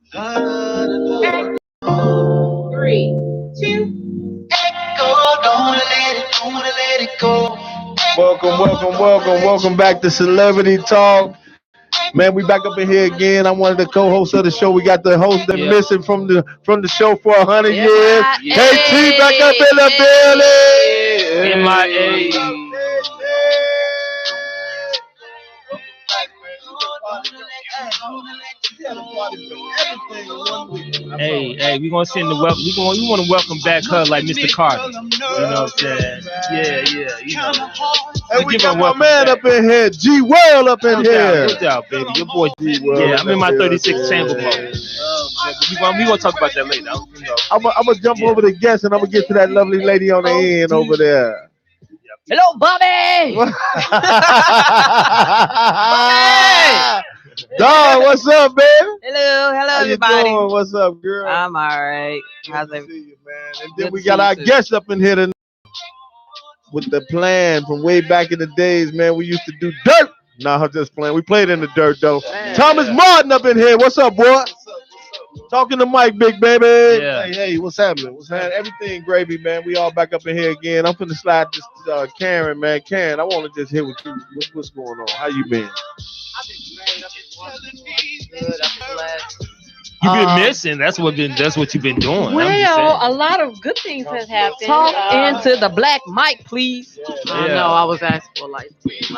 Three, two. Welcome back to Celebrity Talk. Man, we back up in here again. I'm one of the co-hosts of the show. We got the host that missing from the show for 100 years. KT back up in the building. MIA. Hey, we gonna send the welcome. We want to welcome back her like Mr. Carter. You know what I'm saying? Yeah. You know. And we got my man back up in here, G Well up in here. Good job, baby. Your boy G Well. Yeah, I'm in my 36 chamber mode. We gonna talk about that later. You know. I'm gonna jump over the guest and I'm gonna get to that lovely lady on the end over there. Hello, Bobby. Dog, what's up, baby? Hello, How everybody. You doing? What's up, girl? I'm all right. How's it? See you, man. And then we got our guest up in here tonight with the plan from way back in the days, man. We used to do dirt. No, I'm just playing. We played in the dirt though. Man, Thomas Martin up in here. What's up, boy? Talking to Mike, big baby. Yeah. Hey, what's happening? What's happening? Everything gravy, man. We all back up in here again. I'm finna slide this Karen, man. Karen, I want to just hear with you. What's going on? How you been? Good. I'm blessed. You've been missing. That's what you've been doing. Well, a lot of good things have happened. Talk into the black mic, please. Yeah. I know. I was asked for light skin.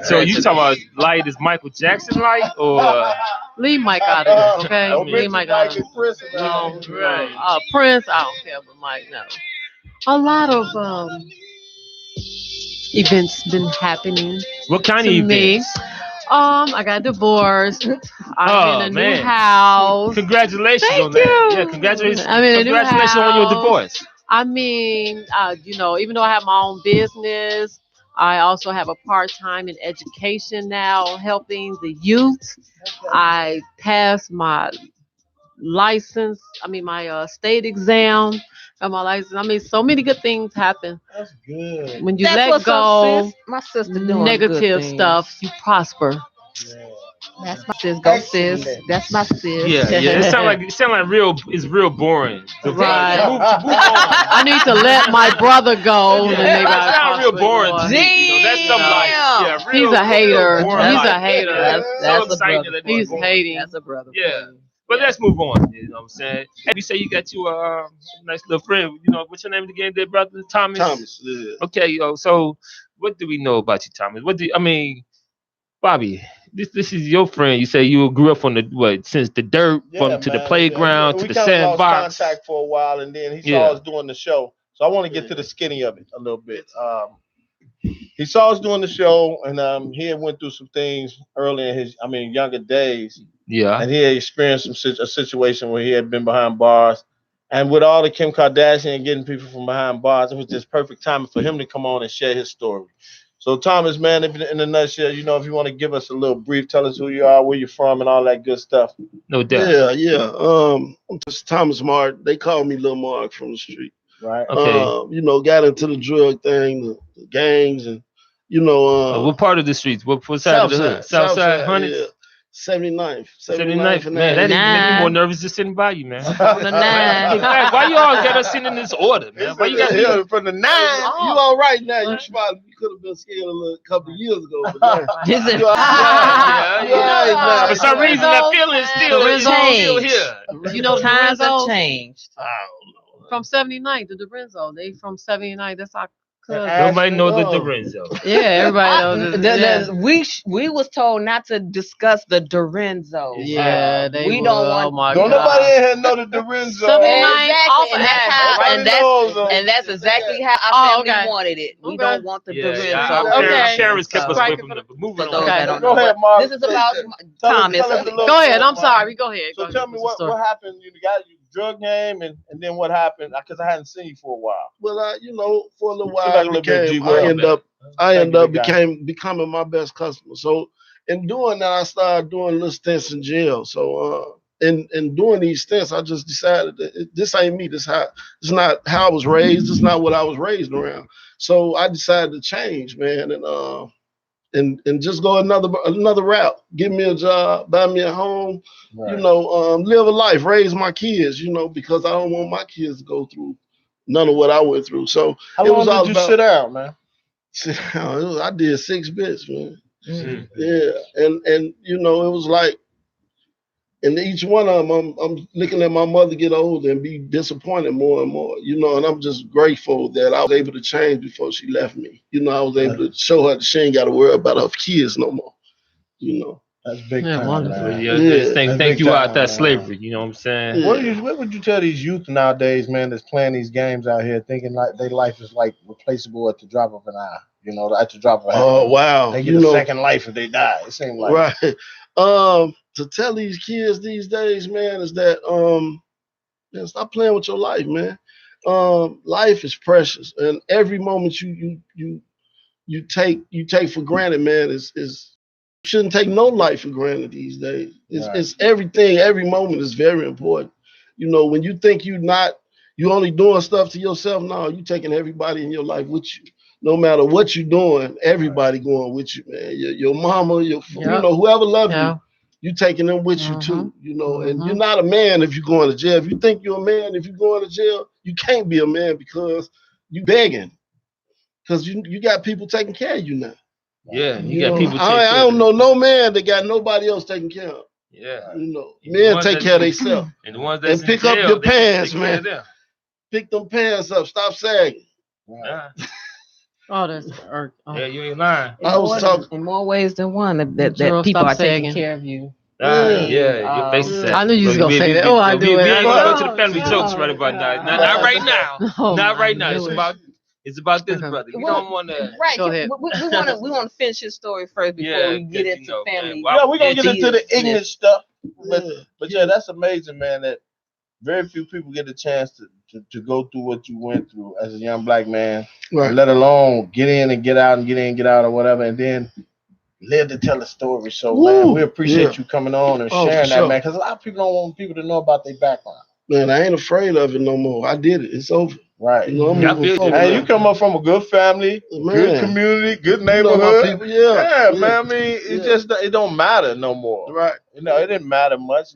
So you talking about light is Michael Jackson light or leave Mike out of it, okay? Leave Mike out of it. No, right. Prince, I don't care, but Mike, no. A lot of events been happening. What kind of events? I got divorced. I'm in a new house. Congratulations Thank on you. that. Yeah, congratulations. I'm in a new Congratulations on your divorce. I mean, even though I have my own business, I also have a part-time in education now, helping the youth. I passed my license. My state exam. My license. So many good things happen. That's good. When you let go, my sister doing negative stuff, you prosper. Yeah. That's my sis. Go sis. That's my sis. Yeah. It sound like real. It's real boring. Right. Move on. I need to let my brother go. That sound real boring. That's something like real, he's a hater. Boring. He's a hater. That's a brother. He's hating. That's a brother. Yeah. But let's move on. You know what I'm saying? Hey, you say you got you a nice little friend. You know, what's your name again, there, brother? Thomas. Thomas. Yeah. Okay, so what do we know about you, Thomas? Bobby, this is your friend. You say you grew up from since the dirt, to the playground, to the sandbox. We contact for a while, and then he saw us doing the show. So I want to get to the skinny of it a little bit. He saw us doing the show, and he had went through some things early in his, younger days. Yeah. And he had experienced a situation where he had been behind bars. And with all the Kim Kardashian getting people from behind bars, it was just perfect timing for him to come on and share his story. So Thomas, man, if in a nutshell, if you want to give us a little brief, tell us who you are, where you're from, and all that good stuff. No doubt. Yeah. I'm just Thomas Martin. They call me Lil Mark from the street. Right. Okay. Got into the drug thing, the gangs, and what part of the streets? What side of the hood? South side, 100? Yeah. 79th. 79th. Man, that made me more nervous just sitting by you, man. From the 9. Why you all got us sitting in this order, man? Why you got here from the 9? You all right now? You could have been scared a couple of years ago. But for some reason, that feeling is still here. You know, times have changed. I don't know. From 79 to Dorenzo. They from 79. That's our cousin. Nobody knows the Dorenzo. Yeah, everybody knows this. We was told not to discuss the Dorenzo. Yeah, we don't want. Don't nobody in here know the Dorenzo. 79 and that's exactly how our family wanted it. We don't want the Dorenzo. Okay. Sharon's kept us away from the moving on. Go ahead, Mark. This is about Thomas. Go ahead. I'm sorry. Go ahead. So tell me what happened. You got your drug game, and then what happened? Because I hadn't seen you for a while. Well, for a little while, I end up becoming my best customer. So in doing that, I started doing little stints in jail. So in doing these stints, I just decided that this ain't me. This not how I was raised. This is not what I was raised around. So I decided to change, man. And and just go another route. Give me a job, buy me a home, Right. Live a life, raise my kids, because I don't want my kids to go through none of what I went through. So how long did you sit out, man? Sit down. I did 6 bits, man. Mm-hmm. Yeah, and it was like, and each one of them, I'm looking at my mother get older and be disappointed more and more, and I'm just grateful that I was able to change before she left me. I was able to show her that she ain't got to worry about her kids no more. That's big time, wonderful. man. Yeah, thank you out that slavery. You know what I'm saying? Yeah. What would you tell these youth nowadays, man, that's playing these games out here, thinking like their life is like replaceable at the drop of an eye? At the drop of a hat. Oh wow! They get a second life if they die. It seems like right. To tell these kids these days, man, is that stop playing with your life, man. Life is precious, and every moment you take for granted, man, is you shouldn't take no life for granted these days. It's everything. Every moment is very important. When you think you only doing stuff to yourself, no, you taking everybody in your life with you. No matter what you're doing, everybody going with you, man. Your mama, whoever loves you taking them with you too, and you're not a man if you're going to jail. If you think you're a man, if you're going to jail, you can't be a man because you begging. Because you got people taking care of you now. Yeah, you got people. I don't know no man that got nobody else taking care of. Yeah, men take care of themselves. And the ones that pick up your pants, man. Pick them pants up. Stop sagging. Yeah. Oh, that's yeah, you ain't lying. I was talking in more ways than one that people are taking care of you. Your face is sad. I knew you was gonna say that. I do it. We ain't gonna go to the family jokes right about now. Not right now. Not right now. It's about this, brother. We don't want to. Right. Go ahead. We want to finish his story first before we get into family. Yeah, we're gonna get into the ignorant stuff. But yeah, that's amazing, man. That very few people get a chance to go through what you went through as a young black man, let alone get in and get out and get in and get out or whatever, and then live to tell the story. So, man, we appreciate you coming on and sharing that, man, because a lot of people don't want people to know about their background. Man, I ain't afraid of it no more. I did it. It's over. Right. Hey, you come up from a good family, good community, good neighborhood. Man. I mean, it don't matter no more. Right. It didn't matter much,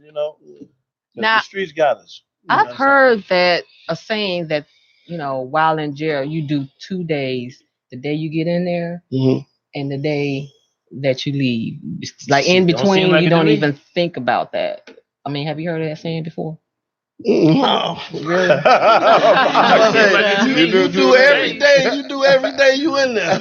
Now, the streets got us. I've heard that a saying that, while in jail, you do 2 days, the day you get in there and the day that you leave. Like in between, you don't even think about that. I mean, have you heard of that saying before? No, really. You do every day you in there.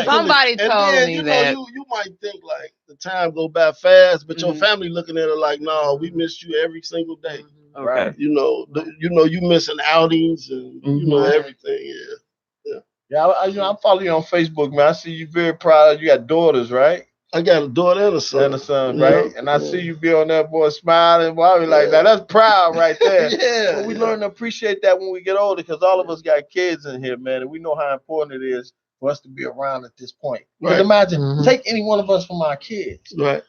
Somebody told me that. You might think like the time go by fast, but your family looking at it like, no, we missed you every single day. Right. You missing outings and everything. Yeah. I follow you on Facebook, man. I see you very proud. You got daughters, right? I got a daughter and a son. Right? And I see you be on that boy smiling. Boy, I be like, that's proud right there. Yeah. But we learn to appreciate that when we get older, because all of us got kids in here, man, and we know how important it is for us to be around at this point. Because imagine, take any one of us from our kids. Right.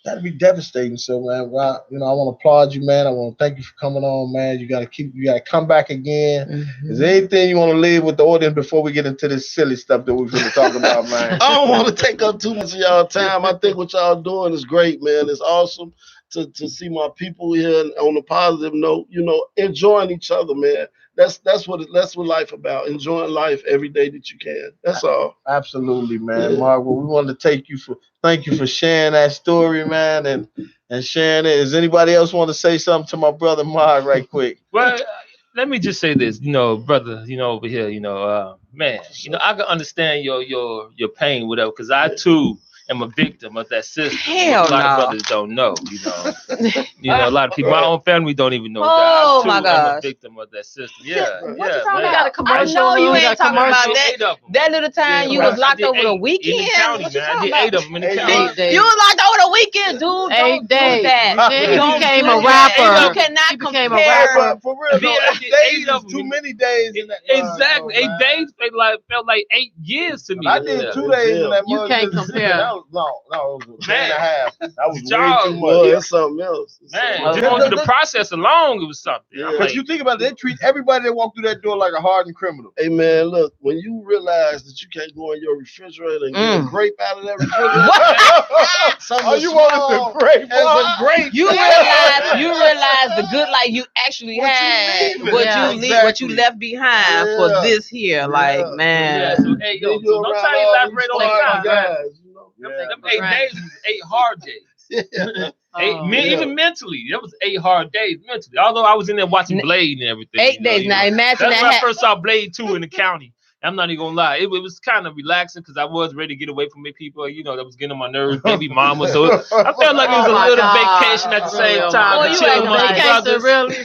That'd be devastating. So, man, I want to applaud you, man. I want to thank you for coming on, man. You got to come back again. Is there anything you want to leave with the audience before we get into this silly stuff that we're going to talk about, man? I don't want to take up too much of y'all time. I think what y'all doing is great, man. It's awesome to see my people here on a positive note, enjoying each other, man. That's what life about. Enjoying life every day that you can. That's all. Absolutely, man. Mark, we wanted to thank you for sharing that story, man, and sharing it. Does anybody else want to say something to my brother Mark right quick? Well, let me just say this, brother, over here, man, I can understand your pain, whatever, because I too am a victim of that system. Hell a lot of brothers don't know, a lot of people, my own family don't even know that. I too am a victim of that system. Yeah. What you talking about? I know you ain't talking about that. That little time you was locked over the weekend. In the county, man. I did 8 of them in the county. You was locked over the weekend, dude. 8 days. Then he became a rapper. You cannot became a Yeah, rapper. but for real, Yeah, though, 8 days of is too many days in that. Exactly. Though, 8 days felt like 8 years to me. I did 2 days in that You mug, can't Mississippi. compare. That was long. No, it was a day and a Man. half. That was way Y'all- too much. Boy, it's something else. It's Man, something just else. going through the process alone, it was something. Yeah. I'm But like, you think about it, they treat everybody that walk through that door like a hardened criminal. Hey man, look, when you realize that you can't go in your refrigerator and get a grape out of that refrigerator, Oh, you wanted the grape? as a grape. You realize the good life you actually What you had, leaving. what Yeah, you what you exactly. left behind for Yeah. this here. Like, Yeah. man. yeah, so, hey, yo, Then so you're don't around try to all elaborate these on the fine time. guys, you know. Them Yeah. 8 days was 8 hard days. Oh, Even mentally, that was 8 hard days mentally. Although I was in there watching Blade and everything. 8 days. Now imagine That's that. when I first saw Blade 2 in the county. I'm not even gonna lie. It was kind of relaxing because I was ready to get away from people, that was getting on my nerves, baby mama. So I felt like it was Oh a my little God. vacation at the same Really? time. Oh, to you chill ain't with my vacation, brothers. really?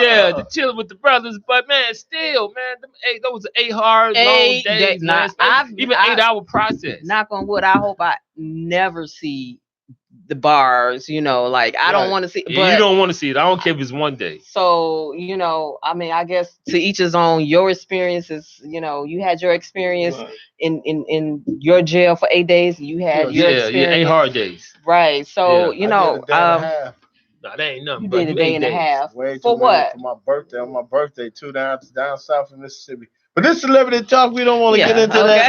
Yeah, to chill with the brothers. But man, still, man, that was 8 hard, long 8 days. days. Man. Even 8-hour process. Knock on wood, I hope I never see the bars, like I don't Right. want to see. Yeah, you don't want to see it. I don't care if it's one day. So, I mean, I guess to each his own. Your experiences, you had your experience Right. in your jail for 8 days. You had your Yeah, experience. 8 hard days. Right. So, Yeah. I did a day and a half. No, that ain't nothing. you But did a day 8 and a days. half. Way too For many what? For my birthday. On my birthday, too, down south in Mississippi. But this celebrity talk, we don't want to Yeah, get into that.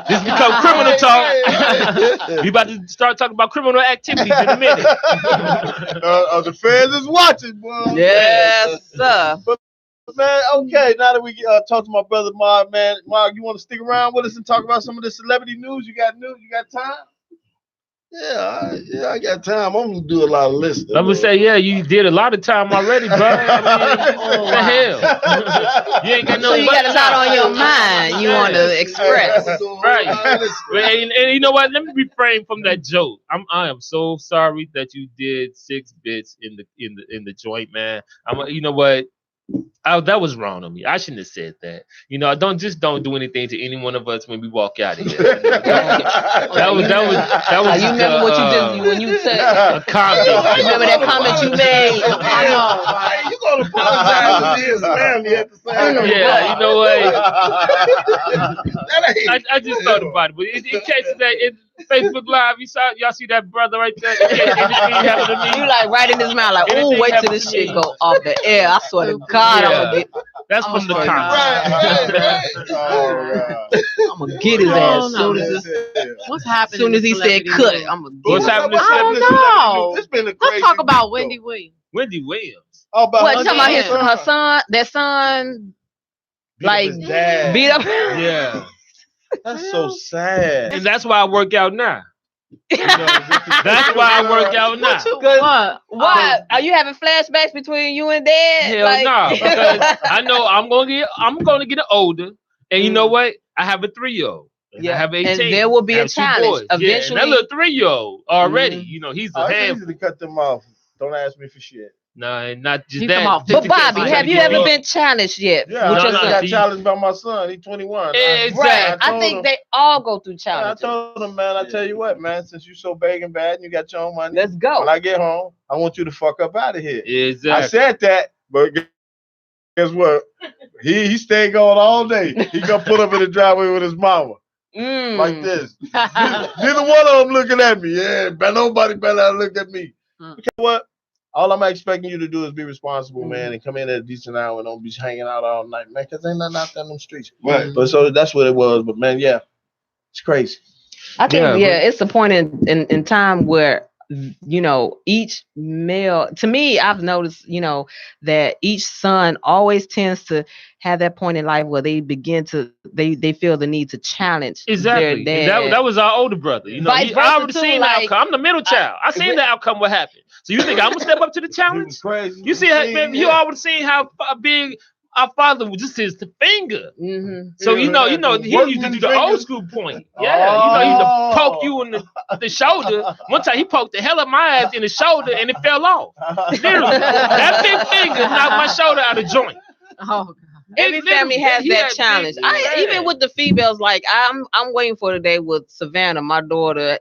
This become criminal talk. We about to start talking about criminal activities in a minute. The feds is watching, boy. Yes, sir. Man, okay, now that we talked to my brother Mark, man, Mark, you want to stick around with us and talk about some of the celebrity news? You got time? Yeah, I got time. I'm gonna do a lot of listening. I'm gonna say, yeah, you did a lot of time already, bro. I mean, what the hell? You ain't got So no. you got a lot on your mind you want to express. Right. And you know what? Let me refrain from that joke. I am so sorry that you did 6 bits in the joint, man. You know what? That was wrong on me. I shouldn't have said that. Don't do anything to any one of us when we walk out of here. That was. You remember what you did when you said a comment. Remember that comment you made? I know. Hey, you gonna apologize to his family at the same time? Yeah, you know what? That ain't. I just thought about it, but in case of that, in Facebook Live, y'all see that brother right there? In case anything happened to me, You like right in his mouth, like, oh, Anything wait till happen this to shit me? go off the air. I swear to God, Yeah. I'm gonna get. that's from the my comments. Right. I'm gonna get his ass No, soon as What's happening? soon as he in said celebrity cut. news? I'm gonna What's get happening? I don't know. It's been a Let's crazy talk about week, Wendy though. Williams. Wendy Williams. Oh, about What? her Talking about dad. her son? That son, Beat up like his dad. beat up. Yeah, That's so sad. and that's why I work out now. That's why I work out now. What? What? Are you having flashbacks between you and Dad? Hell no, because I know I'm gonna get older, and you know what? I have a 3-year-old. Yeah, I have 18. and there will be I a have 2 challenge. boys. Yeah, Eventually- and that little 3-year-old already. Mhm. He's Oh, a it's handful. easy to cut them off. Don't ask me for shit. No, and not just He that. come off But 50 Bobby, Like, have you ever been challenged yet? Yeah, with no, your no, I son? got see- challenged by my son. He's 21. Exactly. Right. I told think him- they all go through I challenges. told him, man, I tell you what, man, since you so big and bad and you got your own money, Let's go. when I get home, I want you to fuck up out of here. Exactly. I said that, but guess what? He stayed going all day. He gonna put up in the driveway with his mama. Like this. Neither one of them looking at me. Yeah, but nobody better look at me. Mm. You know what? All I'm expecting you to do is be responsible, man, and come in at a decent hour and don't be hanging out all night, man, because ain't nothing out there in them streets. Right. But so that's what it was. But man, yeah, it's crazy. I think Yeah, it's a point in time where each male, to me, I've noticed that each son always tends to have that point in life where they begin to they feel the need to challenge Exactly. their And dad. that was our older brother. Vice I versa, already too, seen like, the outcome. I'm the middle child. I seen the outcome. What happened? So you think I'm gonna step up to the It challenge? was crazy. You see, man, you already seen how big our father was. Just his finger. Mm-hmm. So Yeah, he used to do the old school point. Yeah, he used to poke you in the shoulder. One time he poked the hell of my ass in the shoulder and it fell off. Literally, that big finger knocked my shoulder out of joint. Oh, God. Every family has that challenge. Even with the females, like I'm waiting for the day with Savannah, my daughter,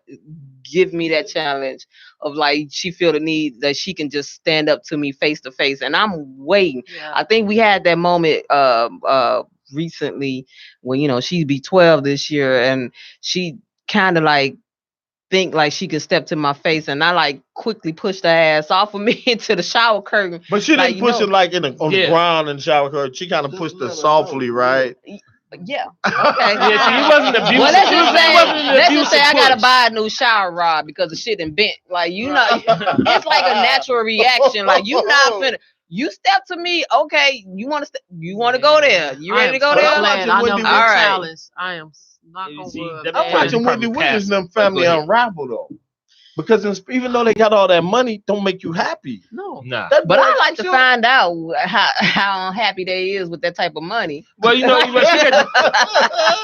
give me that challenge of like she feel the need that she can just stand up to me face to face, and I'm waiting. Yeah. I think we had that moment recently when she'd be 12 this year, and she kind of like think like she could step to my face, and I like quickly pushed her ass off of me into the shower curtain. But she didn't push it like on the ground in the shower curtain. She kind of pushed it softly, right? Yeah. Okay. Yeah, see, it wasn't abusive. Well, let's just say I push. gotta buy a new shower rod because the shit done bent. Like it's like a natural reaction. Like you not finna. You step to me, okay? You want to go there? You ready to go there? I know All right. challenge. I am not gonna. I'm watching Whitney Williams and them family unravel though. Because even though they got all that money, don't make you happy. No. Nah. But I like to find out how unhappy they is with that type of money. Well, she had,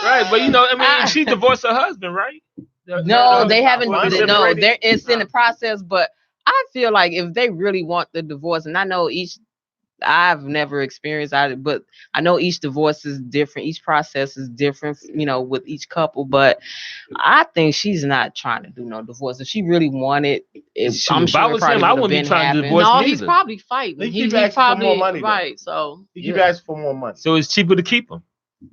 right? But I mean, she divorced her husband, right? No, they haven't. No, separated? it's in the process. But I feel like if they really want the divorce, and I know I've never experienced it, but I know each divorce is different. Each process is different, with each couple. But I think she's not trying to do no divorce. If she really wanted, I'm sure I was him, I wouldn't be trying to divorce. No, he's probably fighting. He keep asking for more money, right? So he keep asking for more money. So it's cheaper to keep him.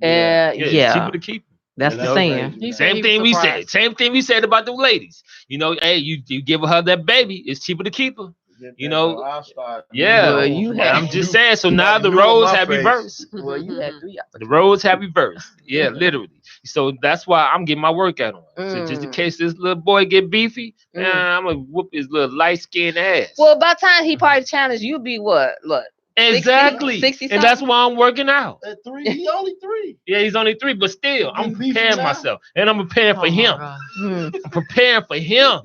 Yeah, it's cheaper to keep him. That's the saying. Same thing we said. Same thing we said about the ladies. Hey, you give her that baby, it's cheaper to keep her. Yeah. Well, I'm just saying. So now the roles have reversed. Well, you had 3. The roles have reversed. Yeah, literally. So that's why I'm getting my workout on. So just in case this little boy get beefy, I'm gonna whoop his little light skinned ass. Well, by the time he probably challenged, you'll be what? Look. Exactly. 60 and that's why I'm working out. At 3, he only 3. Yeah, he's only 3, but still, I'm preparing myself. And I'm preparing for him. I'm preparing for him.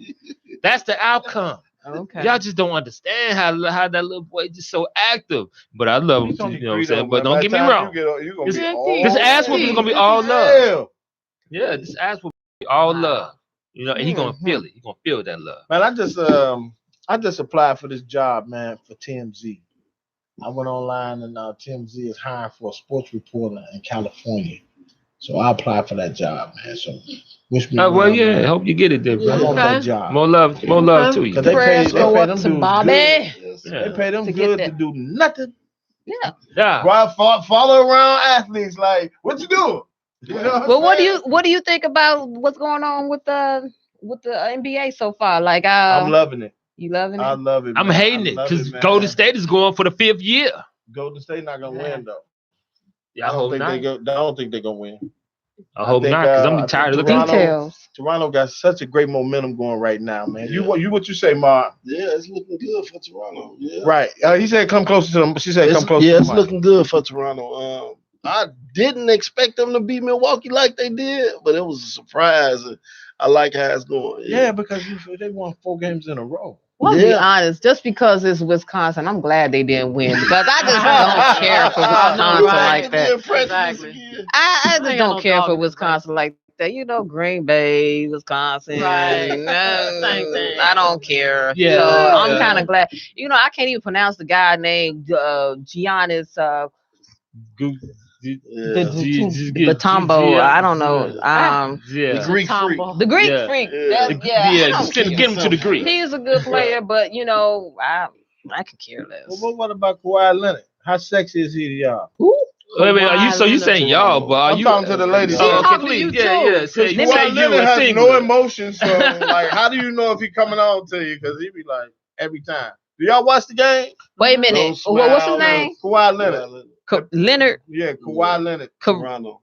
That's the outcome. Okay. Y'all just don't understand how that little boy just so active. But I love him too, you know what I'm saying? But don't get me wrong. This ass whooping is gonna be all love. Yeah, this ass whooping be all love. And he's gonna feel it. He's gonna feel that love. Man, I just applied for this job, man, for TMZ. I went online and TMZ is hiring for a sports reporter in California. So I applied for that job, man. So wish me well, yeah, I hope you get it there, bro. I want that job. More love to you. They pay them dudes Bobby. good. Yeah. They pay them good to do nothing. Yeah. Right, follow around athletes like, what you doing? Well, what do you think about what's going on with the NBA so far? Like, I'm loving it. You loving it? I love it. I'm hating it because Golden State is going for the 5th year. Golden State not gonna win though. Yeah, I hope not. I don't think they're gonna win. I hope not, because I'm tired of looking at details. Toronto got such a great momentum going right now, man. Yeah. What you say, Mark? Yeah, it's looking good for Toronto. Yeah. Right. He said come closer to them. She said come closer. Yeah, it's looking good for Toronto. I didn't expect them to beat Milwaukee like they did, but it was a surprise. I like how it's going. Yeah, because they won 4 games in a row. Well, to be honest, just because it's Wisconsin, I'm glad they didn't win because I just don't care for Wisconsin like that. Exactly. I just don't care for Wisconsin like that. Green Bay, Wisconsin. Right. Same thing. I don't care. Yeah. So I'm kind of glad. I can't even pronounce the guy named Giannis. The Tombo, I don't know. The Greek freak. The Greek freak. Just get him to the Greek. He's a good player, but I could care less. Well, what about Kawhi Leonard? How sexy is he to y'all? Wait, you saying y'all, but are you talking to the ladies? Please, yeah. Say Kawhi you Leonard has single. no emotion, so like, how do you know if he coming on to you? Because he be like every time. Do y'all watch the game? Wait a minute. What's his name? Kawhi Leonard. Leonard. Yeah, Kawhi Leonard. Toronto.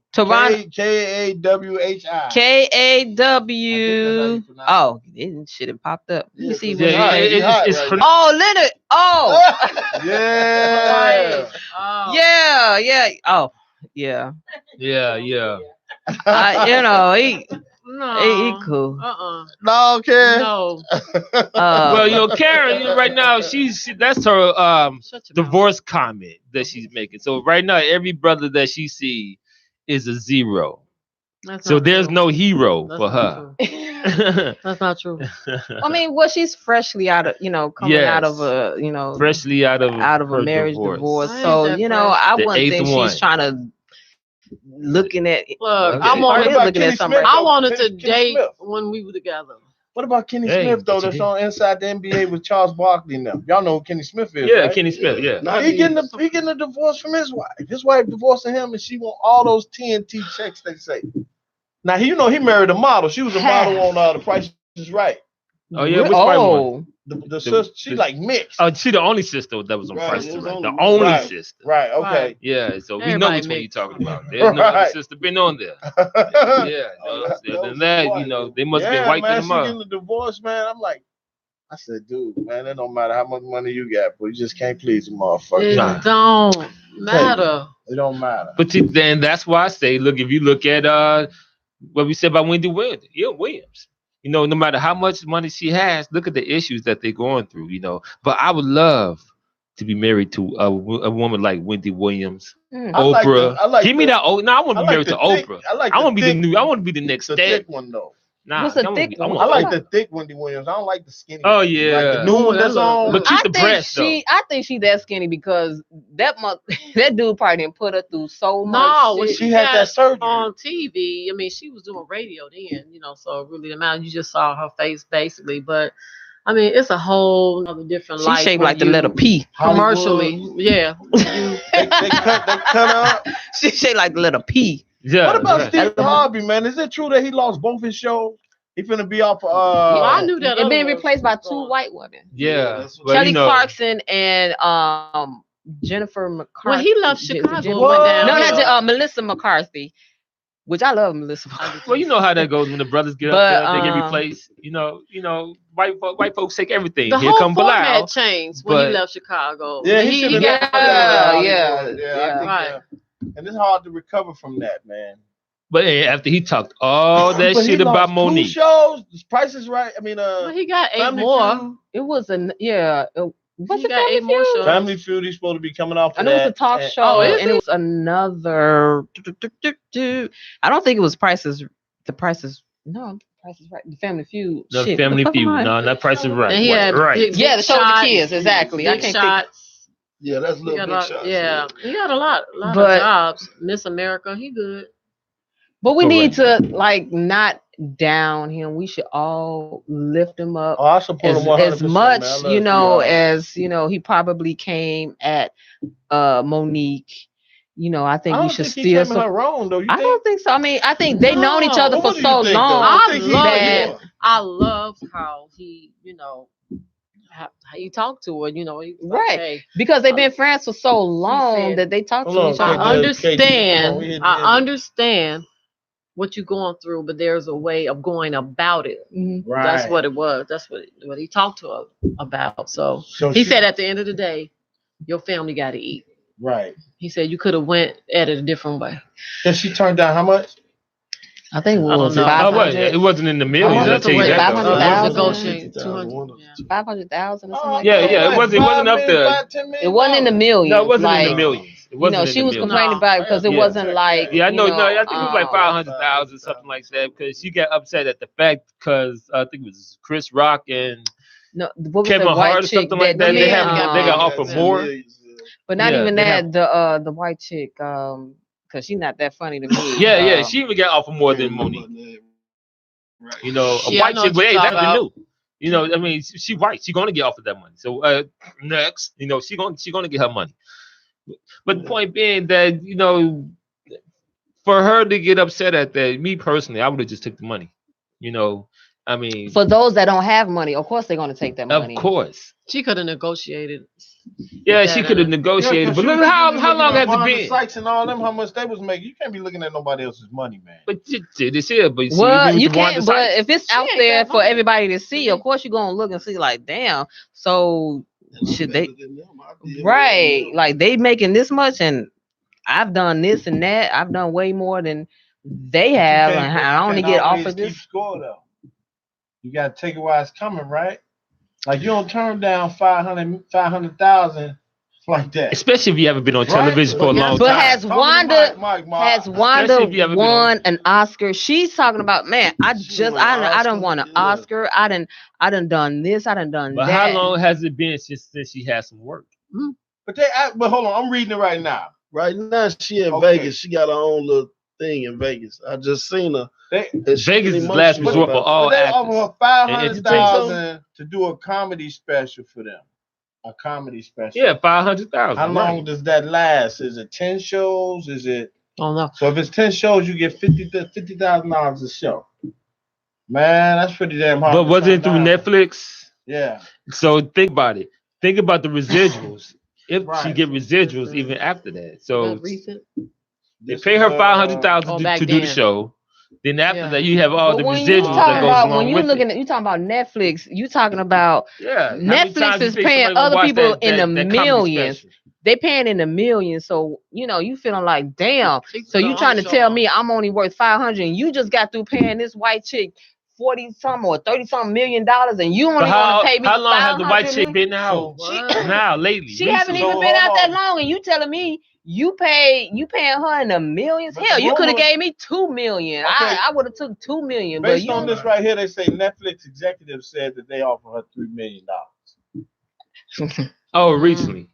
K-A-W-H-I. K-A-W. Oh, shit, it popped up. Let me see. It's oh, Leonard. Oh. Yeah. Yeah. Oh, yeah. Yeah. He cool. No, okay. No. Well, Karen, right now, that's her divorce comment that she's making. So right now, every brother that she sees is a 0. So there's no hero for her. That's not true. I mean, she's freshly out of, coming out of a, freshly out of a marriage divorce. So, I wouldn't think she's trying to looking at. Look, I wanted to date when we were together. What about Kenny Smith though? That's on Inside the NBA with Charles Barkley now. Y'all know who Kenny Smith is, right? Kenny Smith. Yeah. He getting a divorce from his wife. His wife divorcing him, and she want all those TNT checks. They say. Now he married a model. She was a model on The Price Is Right. Oh yeah, which white one? The sister, she like mixed. Oh, she the only sister that was on Price Is Right. The only sister. Right. Okay. Yeah. So we know which one you're talking about. There's no other sister been on there. Than that, they must have been wiping them up. Getting a divorce, man. I'm like, I said, dude, man, it don't matter how much money you got, but you just can't please a motherfucker. It don't matter. It don't matter. But then that's why I say, look, if you look at what we said about Wendy Williams. No matter how much money she has, look at the issues that they're going through, But I would love to be married to a woman like Wendy Williams, Oprah. Give me that. No, I want to be married to Oprah. I want to be the next step. Thick one though. Nah, what's a thick one? I like the thick Wendy Williams. I don't like the skinny. Oh yeah, like the new one that's on. But keep the breast though. I think she that skinny because that dude probably didn't put her through so much. No, when she had that surgery on TV. I mean, she was doing radio then, so really the amount you just saw her face basically. But I mean, it's a whole other different life. She shaped like the letter P. Commercially, yeah. they cut her up. She shaped like the letter P. Yeah. What about Steve Harvey, man? Is it true that he lost both his shows? He finna be off. I knew that. It being replaced by two white women. Yeah. Kelly Clarkson and Jennifer McCarthy. When he left Chicago, went down. No, not Melissa McCarthy. Which I love Melissa McCarthy. Well, you know how that goes when the brothers get up there, they get replaced. White folks take everything. The Here whole come format Bilal. changed when he left Chicago. Yeah, Right. And it's hard to recover from that, man. But after he talked all that shit about Monique. 2 shows, Price Is Right. I mean, well, he got 8 more. Feud. It was he got 8 more shows. Family Feud. He's supposed to be coming off. I know it was a talk show, and it was another. I don't think it was Price Is Right. The Family Feud. The Family Feud. No, not Price Is Right. And he had right. Yeah, the show with the kids. Exactly. Big shots. Yeah, that's little big shots. Yeah, he got a lot of jobs. Miss America, he good. But we need to not down him. We should all lift him up. I support him 100%, as much, as he probably came at Monique. I think we should still. He came at her wrong, though. I don't think so. I mean, I think they've known each other for so long. I love how he, how you talk to her, right? Okay. Because they've been friends for so long that they talk to each other. I understand what you're going through, but there's a way of going about it. Mm-hmm. Right. That's what it was. That's what he talked to her about. So he said at the end of the day, your family got to eat. Right. He said you could have went at it a different way. And she turned down how much? I think it was 500. It wasn't in the millions. I'll tell you that. 500,000. 500,000 or something like that. Yeah. It wasn't up there. It wasn't in the millions. No, it wasn't in the millions. She was complaining about it because it wasn't like. Yeah, I know. No, I think it was like 500,000, something like that. Because she got upset at the fact because I think it was Chris Rock and Kevin Hart or something like that. They got offered more. But not even that. The white chick. Because she's not that funny to me. Yeah. She even got offered more than Monique. Right. A white chick, but hey, that's new. I mean, she white. She's gonna get offered that money. So next, she gonna get her money. But the point being that for her to get upset at that, me personally, I would have just took the money. I mean, for those that don't have money, of course they're gonna take that money. Of course, she could have negotiated. Yeah, she could have negotiated, but look how long has it been? Sykes and all them, how much they was making. You can't be looking at nobody else's money, man. But this here, but you can't. But if it's out there for everybody to see, of course you're gonna look and see, like, damn. So should they? Right, like they making this much, and I've done this and that. I've done way more than they have, and I only get offered this. Score though. You gotta take it while it's coming, right? Like you don't turn down 500,000 like that. Especially if you haven't been on television for a long time. But has Wanda won an Oscar? She's talking about, man, I don't want an Oscar. I done this, I done that. But how long has it been since she had some work? Mm-hmm. But hold on, I'm reading it right now. Right now she in Vegas. She got her own little thing in Vegas. I just seen her. Vegas is last resort for all they actors. offer $500,000 to do a comedy special for them. A comedy special. Yeah, $500,000. How long does that last? Is it 10 shows? Is it? I don't know. So if it's 10 shows, you get $50,000 a show. Man, that's pretty damn hard. But was it through Netflix? Yeah. So think about it. Think about the residuals. If she get residuals even after that. So they pay her $500,000 to do the show. Then after that, you have all the residuals that goes along when you with looking it. at you talking about Netflix, you talking about Netflix is paying other people in the millions. They paying in the millions, so you feeling like damn. So you trying to tell me I'm only worth 500, and you just got through paying this white chick 40-something or 30-something $million, and you only want to pay me. How long has the white chick been out? Now lately, she haven't even been out that long, and you telling me you paying her in the millions? Hell, you could have gave me $2 million. Okay. I would have took $2 million. Based on this right here, they say Netflix executives said that they offer her $3 million. Oh, recently.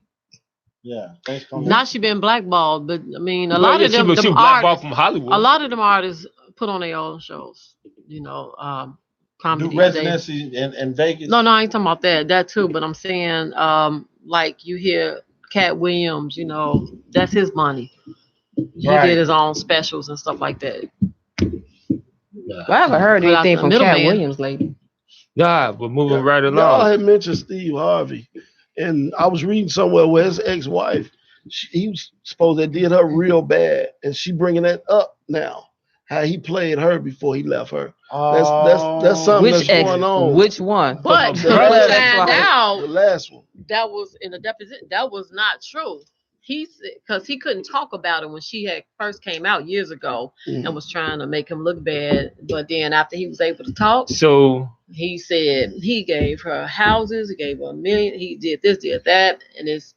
Yeah. Now she been blackballed, but I mean, a lot of them, she was blackballed from Hollywood. A lot of them artists put on their own shows. Comedy. Do residency in Vegas? No, I ain't talking about that. That too, but I'm saying, like you hear Cat Williams, that's his money. He did his own specials and stuff like that. Well, I haven't heard anything from Cat Williams lately. Yeah, we're moving right along. Y'all had mentioned Steve Harvey, and I was reading somewhere where his ex-wife, he was supposed to did her real bad, and she bringing that up now. How he played her before he left her. That's something that's going on. Which one? But the last one. That was in the deposition. That was not true. Because he couldn't talk about it when she had first came out years ago and was trying to make him look bad. But then after he was able to talk, so he said he gave her houses, he gave her $1 million, he did this, did that, and it's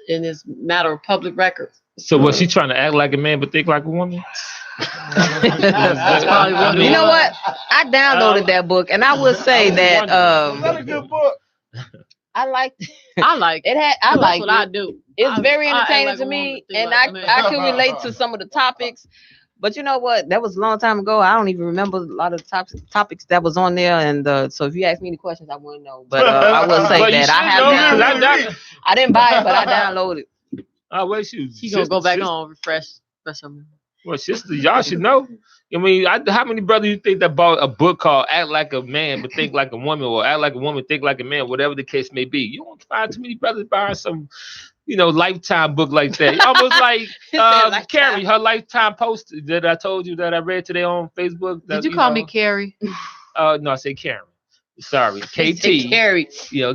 in this matter of public record. So was she trying to act like a man but think like a woman? That's probably what you know what? I downloaded that book, and I would say that that's a good book. I liked it. I like it. I like what I do. It's very entertaining to me, and I can relate to some of the topics. But you know what? That was a long time ago. I don't even remember a lot of the topics that was on there. And so if you ask me any questions, I wouldn't know. But I will say that I didn't buy it, but I downloaded it. Oh, wait, she gonna go back on refresh something. Well, sister, y'all should know. I mean, how many brothers you think that bought a book called "Act Like a Man but Think Like a Woman" or "Act Like a Woman Think Like a Man"? Whatever the case may be, you won't find too many brothers buying some, Lifetime book like that. Almost like Carrie, her Lifetime post that I told you that I read today on Facebook. Did you call me Carrie? No, I said Karen. Sorry, KT. Carrie.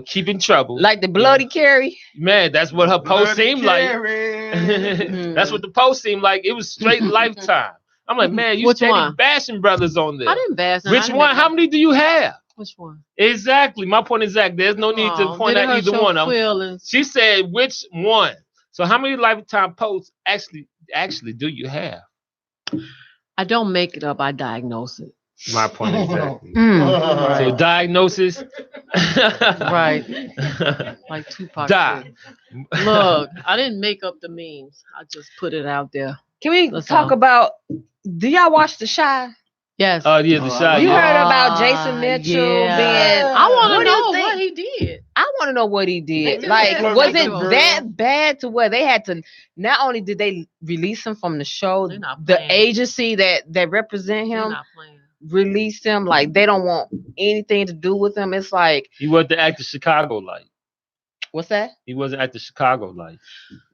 Keeping trouble. Like the bloody Carrie. Man, that's what her post seemed like. That's what the post seemed like. It was straight Lifetime. I'm like, man, you steady bashing brothers on there. I didn't bash them. Which one? How many do you have? Which one? Exactly. My point is that there's no need to point out either one of them. She said, which one? So how many Lifetime posts actually do you have? I don't make it up. I diagnose it. My point exactly. So diagnosis. Right. Like Tupac. Look, I didn't make up the memes. I just put it out there. Can we talk about, do y'all watch The Chi? Yes. Oh, yeah, The Chi. You heard about Jason Mitchell being... I want to know what he did. I want to know what he did. Like, was it that bad to where they had to... Not only did they release him from the show, the agency that represent him released him. Like, they don't want anything to do with him. It's like... He was the actor Chicago like. What's that? He wasn't at the Chicago life.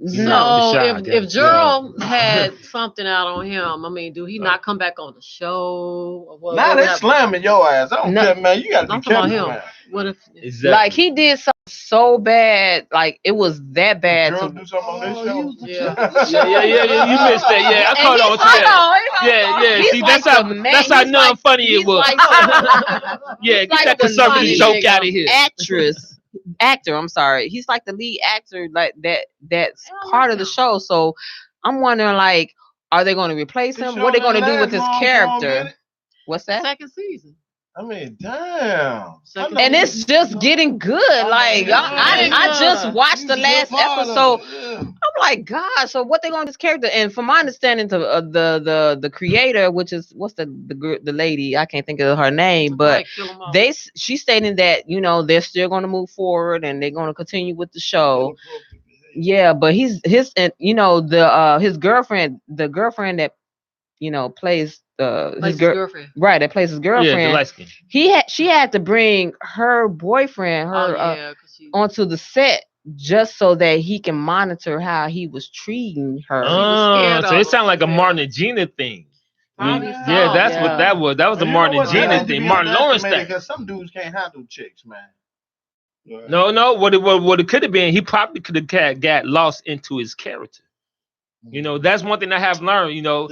No, if Gerald had something out on him, I mean, do he not come back on the show? Now they slamming your ass. I don't care, man. You got to be careful, him. man. What if? Exactly. Like he did something so bad, like it was that bad. Girl, do something on this show. Yeah. You missed that. Yeah, I caught on to that. Yeah. See, that's how non-funny it was. Yeah, get that conservative joke out of here. Actor, I'm sorry. He's like the lead actor, like that's part of the show. So I'm wondering, like, are they going to replace him? What are they going to do with his character? What's that? Second season. I mean, damn. And it's just getting good. Like I just watched the last episode. I'm like, God. So what they gonna do this character? And from my understanding, the creator, which is what's the lady? I can't think of her name, but she's stating that they're still gonna move forward and they're gonna continue with the show. Yeah, but his his girlfriend, the girlfriend that plays his girlfriend, right? That plays his girlfriend. Yeah, she had to bring her boyfriend, onto the set just so that he can monitor how he was treating her. So it sounded like a Martin and Gina thing. That's what that was. That was a Martin and Gina thing. Martin Lawrence thing. Because some dudes can't handle chicks, man. No. What it could have been, he probably could have got lost into his character. That's one thing I have learned. No,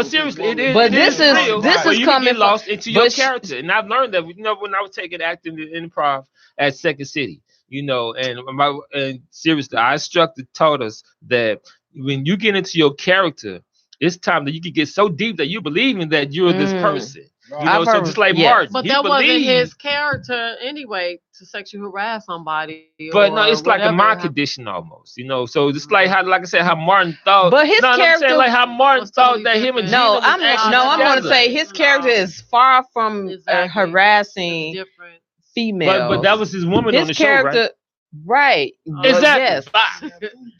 seriously, it is. But this is coming lost into your character, and I've learned that. When I was taking acting in improv at Second City, and seriously, our instructor taught us that when you get into your character, it's time that you can get so deep that you believe in that you're this person. So just like Martin, but that wasn't his character anyway to sexually harass somebody. But no, it's like a mind condition almost, So it's like I said, how Martin thought. But his character, like how Martin thought that him and Gina I'm going to say his character is far from harassing female. But that was his woman on the show, right? Right. Exactly. Yes.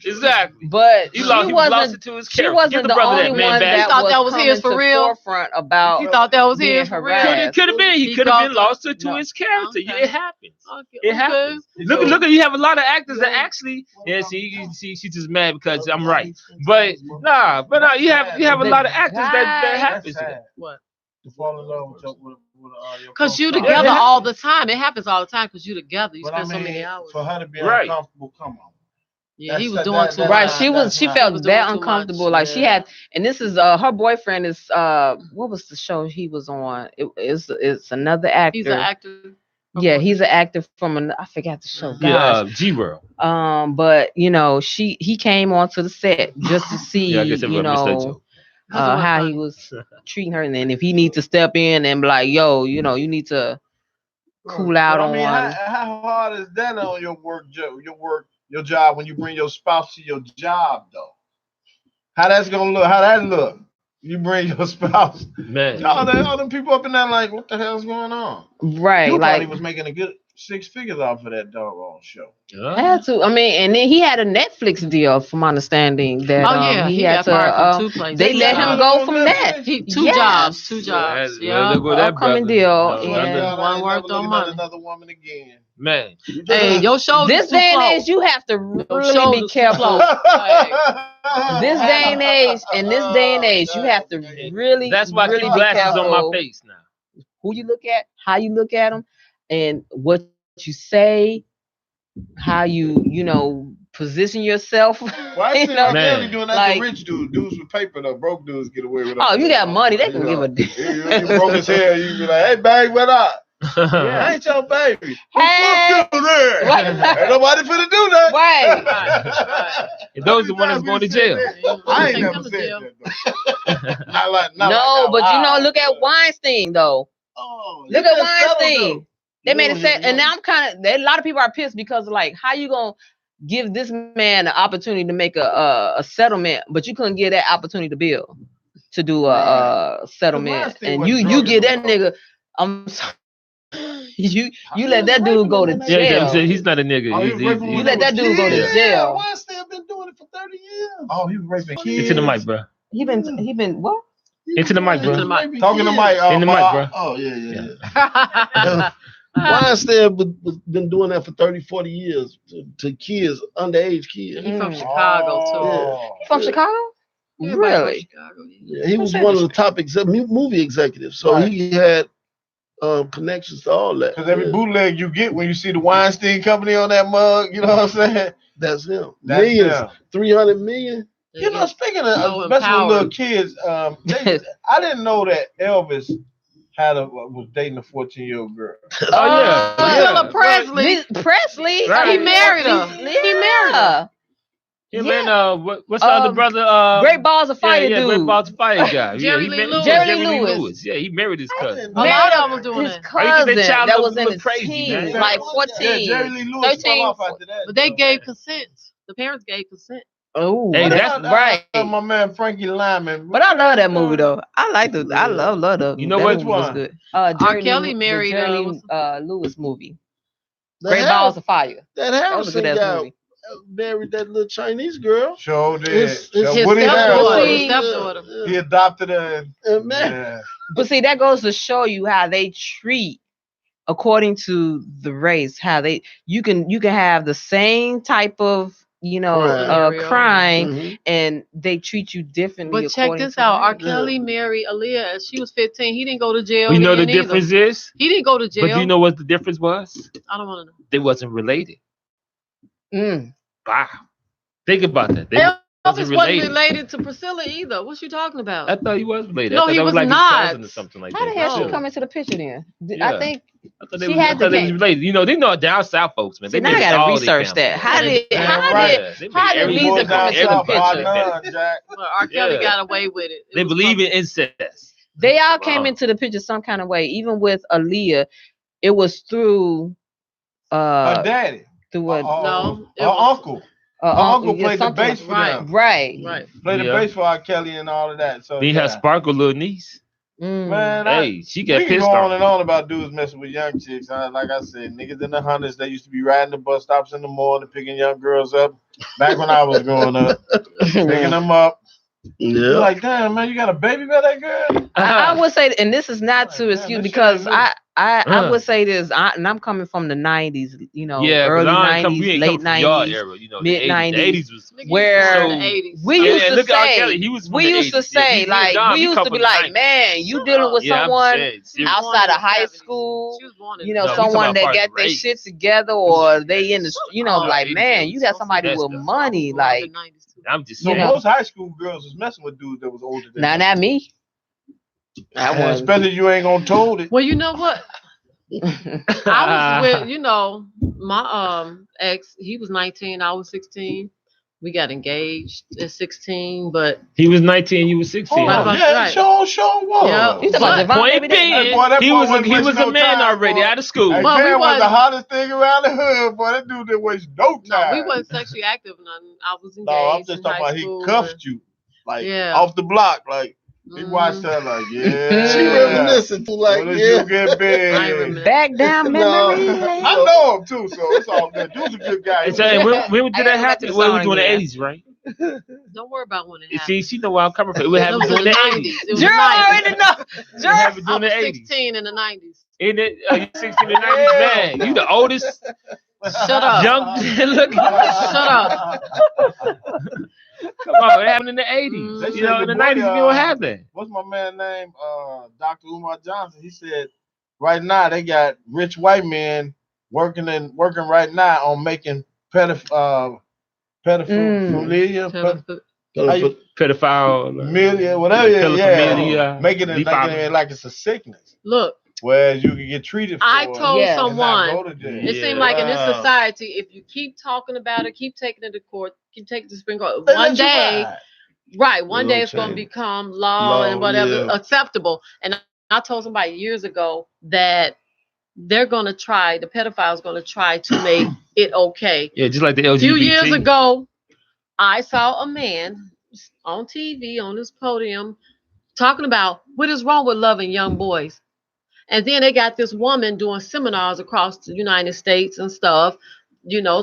Exactly. But he lost it to his character. She wasn't the only one that thought that was his for real. Forefront about. He thought that was his for real. It could have been. He could have been lost to his character. Okay. It happens. Okay. It happens. Look at you have a lot of actors that actually. Yeah. She's just mad because I'm right. But you have a lot of actors that happens. What? To fall in love with because you together all the time. It happens all the time because you together. You spend so many hours. For her to be uncomfortable, come on. Yeah, he was doing too much. Right, she felt that uncomfortable. Like she had, and this is her boyfriend is what was the show he was on? It's another actor. He's an actor. Yeah, he's an actor from I forgot the show. Yeah, G-World. But he came onto the set just to see how he was treating her, and then if he needs to step in and be like, yo, you need to cool out on. How hard is that on your work, your job when you bring your spouse to your job, though? How that's gonna look? How that look? You bring your spouse, man. All them people up in there like, what the hell's going on? Right, you probably was making a good 6 figures off of that doggone show. Had to. I mean, and then he had a Netflix deal, from my understanding. That he had to. They let him go from that. Two jobs. Yeah, upcoming deal. One worked on money. Another woman again. Man, hey, your show. This day and age, you have to really be careful. This day and age, you have to really. That's why I keep glasses on my face now. Who you look at, how you look at them, and what you say, how you position yourself. Why is it doing that like, to rich dudes? Dudes with paper, though. Broke dudes get away with it. Oh, you got money, they can give a damn. You broke his hair, you be like, hey, babe, what up? I ain't your baby. Hey, right. Ain't nobody finna do that. Right. Those are the ones that's going to jail. I ain't never said that, though. No, but look at Weinstein, though. Oh, look at Weinstein. They made it set, and now a lot of people are pissed because like, how you gonna give this man an opportunity to make a settlement, but you couldn't give that opportunity to Bill to do a settlement, and you get that nigga. I'm sorry. You let that dude go to jail. Yeah, he's not a nigga. You let that dude go to jail. Weinstein been doing it for 30 years. Oh, he was raping kids. Into the mic, bro. He been what? Into the mic, bro. Talking to mic. In the mic, bro. Oh, yeah. Weinstein been doing that for 30, 40 years to kids, underage kids. He's from Chicago, too. Yeah. He from Chicago? Yeah, really? Chicago, yeah, he was one of the top movie executives. So he had connections to all that. Because every bootleg you get when you see the Weinstein Company on that mug, you know what I'm saying? That's him. Millions. 300 million. Speaking of especially little kids, I didn't know that Elvis was dating a 14-year-old girl. Priscilla Presley. Presley. Right. He married her. Yeah, Yeah. man. What's the other brother? Great Balls of Fire, yeah, dude. Great Balls of Fire guy. Jerry yeah, Lee Lewis. Jerry Lee Lewis. Yeah, he married his cousin. A lot of them doing his that. Why you think cousin that child that look- was in look his crazy, teens, man? like Yeah, 14. Jerry Lee Lewis 13, fell off after that. But they gave consent. The parents gave consent. Oh, Hey, that's right. My man Frankie Lyman. But I love that movie though. I love the. You know that which movie was one? good. R. Jerry Kelly Lee, married, the Jerry Lee, Lewis movie. The Great Balls of Fire. That That was a Harrison good ass guy movie. married that little Chinese girl. Sure did. His Woody stepdaughter. Harrelson. His stepdaughter. He adopted her. Man, Yeah. But see, that goes to show you how they treat according to the race. How you can have the same type of Right. crime, mhm. and they treat you differently. But check according this to out. R. race. Kelly married Aaliyah as she was 15. He didn't go to jail. You know the then either. difference is? He didn't go to jail. But do you know what the difference was? I don't want to know. They wasn't related. Mm. Wow. Think about that. They Elvis wasn't wasn't related. related to Priscilla either. What you talking about? I thought he was related. No, I thought he that was like not. his cousin or something like How that. the hell No. she come into the picture then? Yeah. I think I thought they She was, had I thought the they was game. related. You know, they know down south folks, man. They See, now I made gotta all their research family. that. How did Yeah, how right. did They made how did every Lisa boy come down into the south picture? partner. Jack. Well, R. Kelly Yeah. got away with it. They believe in incest. They all came Wow. into the picture some kind of way. Even with Aaliyah, it was through Her daddy. through what No, it Her was- uncle. Her uncle played the something bass for Right. them. Right. Right. Played the Yeah. bass for R. Kelly and all of that. So Then you have Sparkle, little niece. Mm. man, Hey, she we got can pissed go on off. and on about dudes messing with young chicks. Like I said, niggas in the hundreds, they used to be riding the bus stops in the morning, picking young girls up. Back when I was growing up, picking them up. You're Yeah. like, damn, man, you got a baby by that girl? I would say, and this is not to Damn, excuse that because shit ain't I would say this, and I'm coming from the '90s, Yeah, early because '90s, late '90s, '90s. era, you know, mid- the 90s, 80s was Nigga, where you was born in the 80s. we Yeah, used to look at R. say, Kelly, he was from we the used to 80s. Yeah, say, he like, Dom, we he used come to from be the like, 90s. man, you dealing with Yeah, I'm someone saying, She was seriously. born outside in of the high 70s. school, She was born in you the know, No, we talking someone about that far as got their race. shit together, or they in the, Oh, like, 80s man, was you got somebody messed with up. money, Born in like, the 90s too. I'm just So You saying. know. most high school girls was messing with dudes that was older than not them. me. I And wasn't. especially you ain't gonna told it. Well, you know what? I was with, my ex. He was 19. I was 16. We got engaged at 16, but He was 19, you was 16. Right huh? about- Yeah, right. sure was. Yeah. You talking about But- Devon, Point baby? That- being, Hey, boy, that he boy was wasn't a wasting no man time, already boy. out of school. Hey, Well, we Cam was wasn't- the hottest thing around the hood, boy. That dude didn't waste no no, time. we wasn't sexually active. None. I was engaged. No, I'm just in talking high about school he cuffed you. Like Yeah. off the block. Like he Mhm. watched her like, yeah. She reminiscing too, like, When yeah. you get I big. ain't reminiscing. Back down No. memory lane. I know him too, so it's all good. Dude's a good guy. And so, and when I did gotta that go back to happen? the Well, it was song during the again. 80s, right? Don't worry about when it You happened. see, she know where I'm coming from. It would It happen was in during the the 90s. 80s. It was Gerald the 90s. already know. It Gerald, happened I during the was 80s. 16 in the 90s. Isn't it? Are you 16 and 90s? Man, you the oldest Shut up. young look. Shut up. Come on, it happened in the 80s. Mm. You know, in the 90s, you know what happened. What's my man name? Dr. Umar Johnson. He said right now they got rich white men working right now on making pedophilia, Pedophile. whatever, Pedophilia, making it defile- like it's a sickness. Look, Whereas you can get treated for I it told Yeah. and not someone, go to jail. it seemed like in this Wow. society, if you keep talking about it, keep taking it to court, keep taking it to Supreme Court, They one let you day, ride. right, one It'll day it's going to change. become law and Law, whatever yeah. acceptable. And I told somebody years ago that they're going to try, the pedophile's going to try to make it okay. Yeah, just like the A LGBT. few years ago, I saw a man on TV on this podium talking about what is wrong with loving young boys. And then they got this woman doing seminars across the United States and stuff,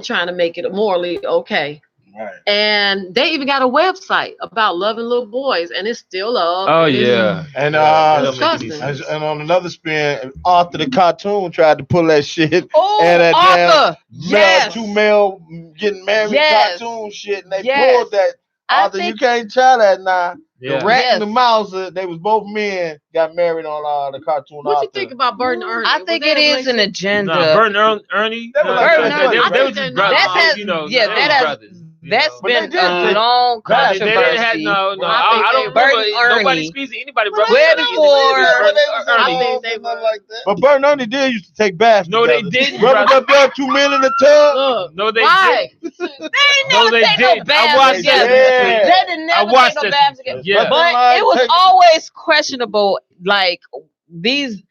trying to make it morally okay. Right. And they even got a website about loving little boys, and it's still up. Oh, and it's- yeah. And That don't make any disgusting. sense. and on another spin, Arthur the cartoon tried to pull that shit. Oh, And that Arthur. Yes. Two male getting married Yes. cartoon shit, and they Yes. pulled that. I Arthur, you think can't try that now. Yeah. The rat Yes. and the mouse, they was both men, got married on the cartoon. What you Arthur. think about Bert and Ernie? I Was think that it a is an relationship? agenda. Nah, Bert and Ernie. They were no, like they- brothers, they right? were just brothers. That has, You know, yeah, they that were has brothers. That's But they been did a take- long They didn't have controversy. no. Well, I think I don't they- remember. Bert Nobody Ernie. squeezing anybody. But Bert Way Ernie. before- I think they were. like that. But Bert and Ernie did used to take baths. No, they together. didn't, Brothers brother. up there, 2 men in the tub. Look, No, they why? didn't. They ain't No, never they take no didn't. I baths watched together. that. They did never watched take no that. baths together. Yeah. But it was always questionable. Like these,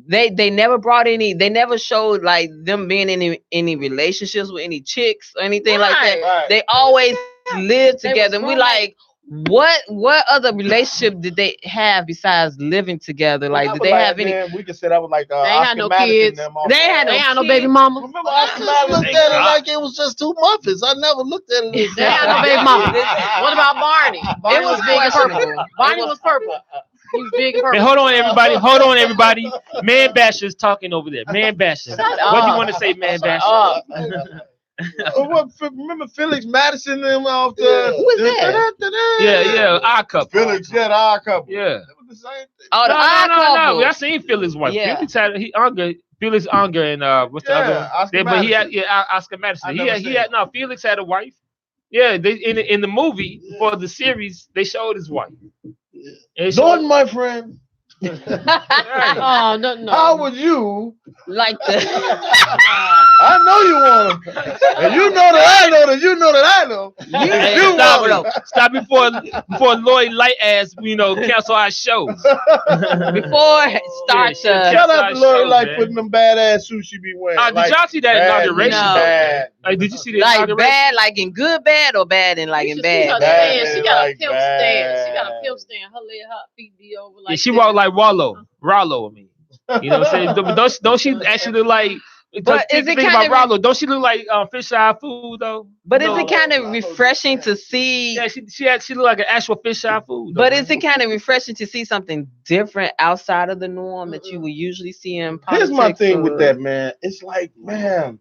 they never brought any. They never showed like them being in any relationships with any chicks or anything like that. Right. They always lived They together. was And we roommates. like. What other relationship did they have besides living together? Like, That did was they have any? Man, we can say that was like They ain't had Oscar no Madison kids. them off- They ain't had They ain't had no kids. baby mama. Remember I Oscar just looked Madison? at it like it was just two Muppets. I never looked at it as They ain't had no baby mama. What about Barney? Barney was was big and purple. questionable. Barney was purple. He was big and Hey, purple. hold on, everybody. Hold on, everybody. Man Basher's talking over there. Man Basher. What do you up. want to say, Man Basher? Oh, Remember Felix Madison them off the Who is that? Yeah, our couple. Felix, yeah, the odd couple. Yeah. That was the same thing. Oh, the odd couple. I seen Felix wife. Yeah. Felix had Felix Unger and what's the other one? Oscar But he had Madison. Oscar Madison. I He never had seen it. no Felix had a wife. Yeah, they in the movie for the series they showed his wife. And Jordan, my friend, oh no. how would you? Like the I know you want him, and you know that I know that you know that I know. Hey, You stop want it. Stop before Lloyd Light ass, cancel our shows. before it starts. Yeah, Shout out to Show, Lori like man. putting them badass suits she be wearing. Did y'all see that bad, inauguration? No. bad. Like, did you see the like inauguration? bad, like in good bad or bad in like You in should see her bad. Bad. stand. She got a Like pimp bad. stand. She got a pimp stand. Her leg, her feet be over like. Yeah, she this. walked like Rollo. I mean. You know what I'm saying? But don't she actually look like? But is it think kind about of Rollo? Don't she look like fish eye food though? But No. is it kind of refreshing to see? Yeah, she look like an actual fish eye food. But though, is it kind of refreshing to see something different outside of the norm that you would usually see in politics? Here's my thing with or- that, man. It's like, man,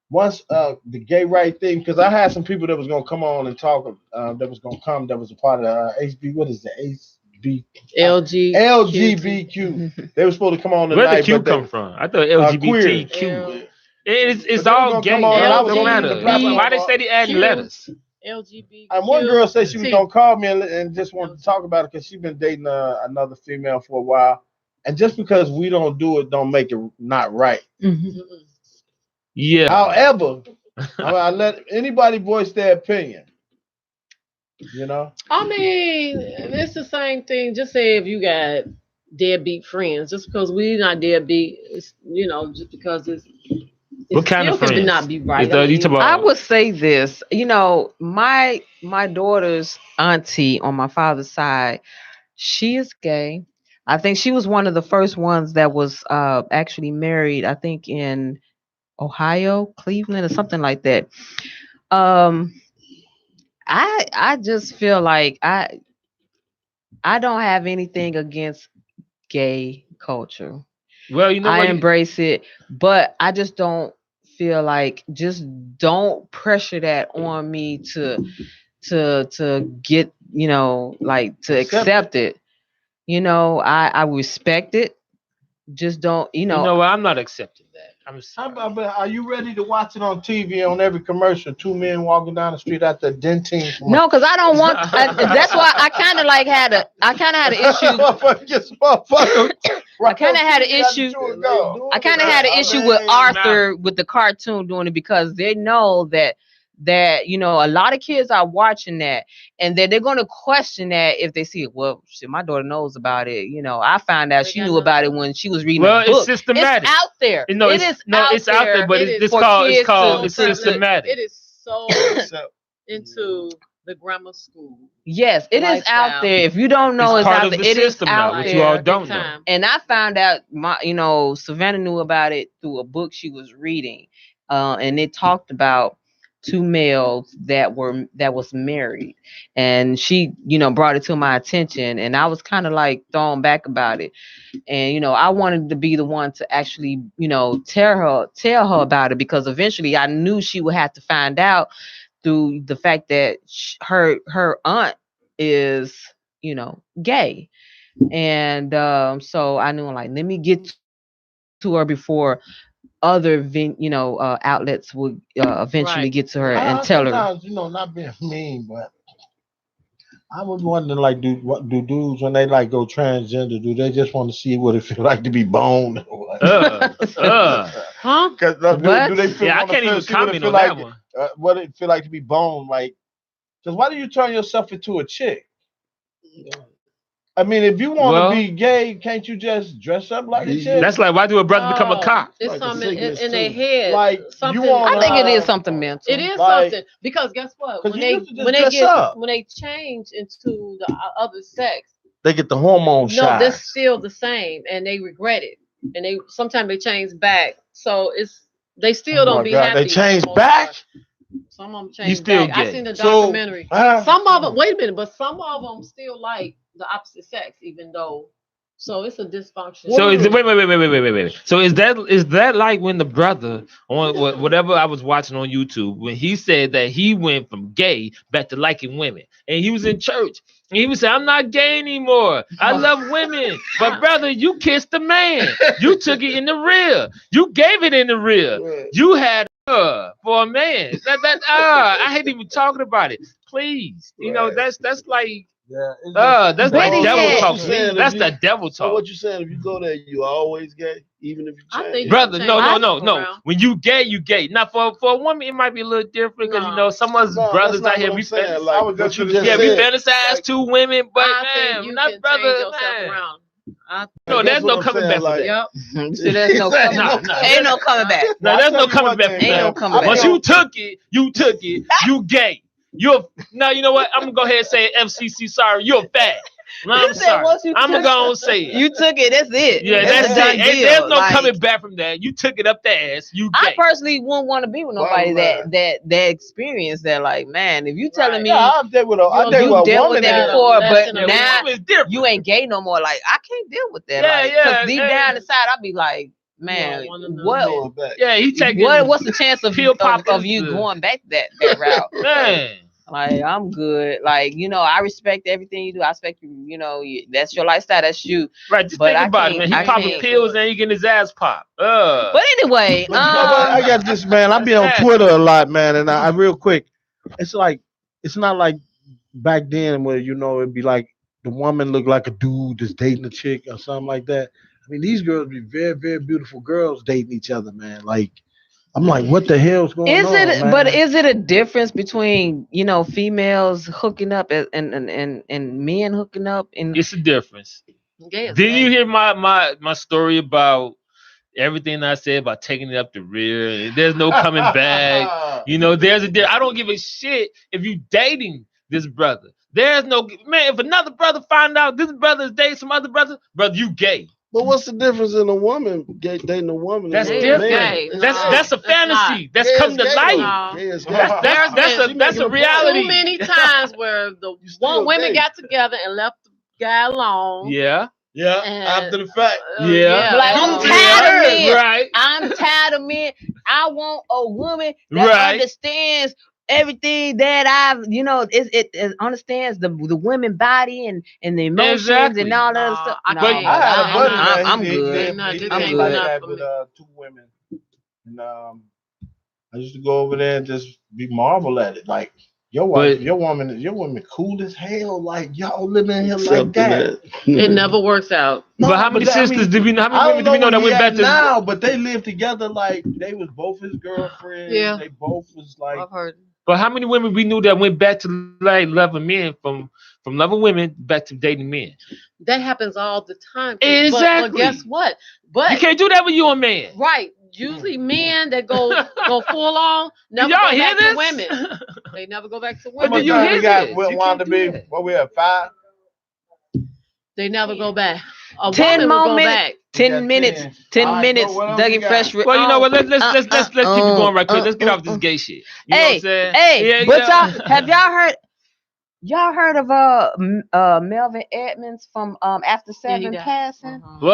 once the gay right thing, because I had some people that was gonna come on and talk, that was gonna come, that was a part of HB. What is the HB? LG. LGBTQ. They were supposed to come on tonight. Where the Q but they- come from? I thought LGBTQ. L- It's But they all gonna gay. come on, It and I was don't reading matter. the black- Why they say they adding letters? LGBTQ. And one girl said she was gonna call me and just wanted to talk about it because she's been dating another female for a while. And just because we don't do it, don't make it not right. Mhm. Yeah. However, I let anybody voice their opinion. You know, I mean, it's the same thing. Just say if you got deadbeat friends, just because we not deadbeat, it's, just because it's What kind of still could friends? not be right. Is that- you talking I about- would say this, my daughter's auntie on my father's side, she is gay. I think she was one of the first ones that was actually married, I think in Ohio, Cleveland, or something like that. I just feel like I don't have anything against gay culture. Well, you know I what? embrace it, but I just don't feel like just don't pressure that on me to get, like to accept it. I respect it. Just don't, You know what? I'm not accepting that. I'm but are you ready to watch it on TV on every commercial? Two men walking down the street after a Dentine. no, because I don't want. That's why I kind of like had an issue. I kind of had an issue. I kind of had an issue with Arthur with the cartoon doing it because they know that a lot of kids are watching that and that they're going to question that if they see it. Well, shit, my daughter knows about it. I found out she knew about it when she was reading Well, a book. it's systematic. It's out there. No, It it's is out there, but It it's is for called kids to- it's to- systematic. It is so into the grammar school. Yes, it is Lifestyle. out there. If you don't know, It's it's part out of there. the It is system now, out which there. you all Big don't know. time. And I found out Savannah knew about it through a book she was reading. And it talked about two males that was married. And she, brought it to my attention and I was kind of like thrown back about it. And I wanted to be the one to actually, tell her about it because eventually I knew she would have to find out through the fact that her aunt is, gay. And so I knew, like, let me get to her before other outlets will eventually get to her and tell her. Sometimes, not being mean, but I was wondering, like, do dudes when they like go transgender, do they just want to see what it feel like to be boned? Huh? Because do they feel? Yeah, I can't even comment on that one. What it feel like to be boned? Like, because why do you turn yourself into a chick? I mean, if you want to be gay, can't you just dress up like a chick? That's like, why do a brother become a cop? It's Like something in too. their head. Like, something. I think it is something mental. It is Like- something because guess what? 'Cause When you they used to just dress up. when they change into the other sex, They get the hormone no, shot. they're still the same, and they regret it, and they sometimes they change back. So they still don't be happy. They changed for the most back. part. Some of them change still back. I gay. seen the So, documentary. Some of them, wait a minute, but some of them still like the opposite sex, even though. So it's a dysfunction. So wait. So is that like when the brother on whatever I was watching on YouTube when he said that he went from gay back to liking women and he was in church and he was saying I'm not gay anymore. I love women, but brother, you kissed the man. You took it in the rear. You gave it in the rear. You had for a man. I hate even talking about it. Please, that's like. That's like devil talk. That's the devil talk. So what you saying? If you go there, you always gay, even if you I change. think- Brother, no. around. When you gay, you gay. Now for a woman, it might be a little different because some of us brothers out here we fantasize. I was just what you gonna just Yeah, we said. fantasize two women, but I man, think you not can brother. change yourself Man. around. No, That's there's what no I'm coming saying, back from like- that. So there's no coming back. Ain't no coming back. No, there's no coming back from Ain't no that. coming back. Once you took it, you gay. Now you know what? I'm gonna go ahead and say FCC sorry, you're fat. No, You I'm said sorry. once you I'm took- gonna go and say it. You took it. That's it. Yeah, that's a done it. deal. There's no Like, coming back from that. You took it up the ass. You I gay. personally wouldn't want to be with nobody Bottom that experienced that. Like, man, if you telling me Yeah, I've dealt with you dealt with that before, That's but in a now woman's different. you ain't gay no more. Like, I can't deal with that. Yeah, like, yeah, Cause deep yeah. down inside, I'd be like, man, don't wanna know what? Yeah, he taking What's the chance of pill pop of you is- going back that route? man. Like, I'm good. Like, I respect everything you do. I respect you. That's your lifestyle. That's you. Right, just But think I about it, man. can't- He I popping can't. pills and he getting his ass popped. But anyway, But you know what? I got this, man. I be on Twitter a lot, man, and I real quick. It's not like back then where it'd be like the woman look like a dude that's dating a chick or something like that. I mean, these girls be very, very beautiful girls dating each other, man. Like, I'm like, what the hell's going on? Man? But is it a difference between females hooking up and men hooking up? And It's a difference. Gay is Didn't gay. you hear my story about everything I said about taking it up the rear? And there's no coming back. There's I don't give a shit if you dating this brother. There's no man. If another brother find out this brother is dating some other brother, you gay. But what's the difference in a woman dating a woman? That's and a different. man? Gay. That's a it's fantasy. not. That's Gay come is to gay, life. No. Gay is gay. That's a reality. Too many times where the still women gay. got together and left the guy alone. Yeah. Yeah, And- after the fact. Yeah. Like, I'm tired of men. Right. I'm tired of men. I want a woman that Right. understands everything that it understands the women body and the emotions Exactly. and all that No, stuff. I No, can't. I had a buddy, man. I'm He good. No, He this did ain't like enough that for with me. two women, and I used to go over there and just be marvel at it. Like your wife, your woman, cool as hell. Like y'all living here like that. It never works out. But how many sisters do we know? How many I women don't do we know that where went he back at to? now, but they lived together like they was both his girlfriends. Yeah. They both was like. I've heard. But how many women we knew that went back to like loving men from loving women back to dating men? That happens all the time. Exactly. But guess what? You But can't do that with you a man. right, usually men that go full on never Y'all go hear back this? to women. They never go back to But women. do you How much hear we got? this? We You wanted to can't do be. that. What we have 5. They never go back. A 10 woman will more go minutes. back. 10 minutes. 10 All right, minutes. so what else Doug we and got? Fresh. Well, you know what? Let's keep it going right quick. Let's get off this gay shit. You know what I'm saying? Hey, Yeah, but yeah. y'all have y'all heard? Y'all heard of Melvin Edmonds from After Yeah, he Seven died. passing? What?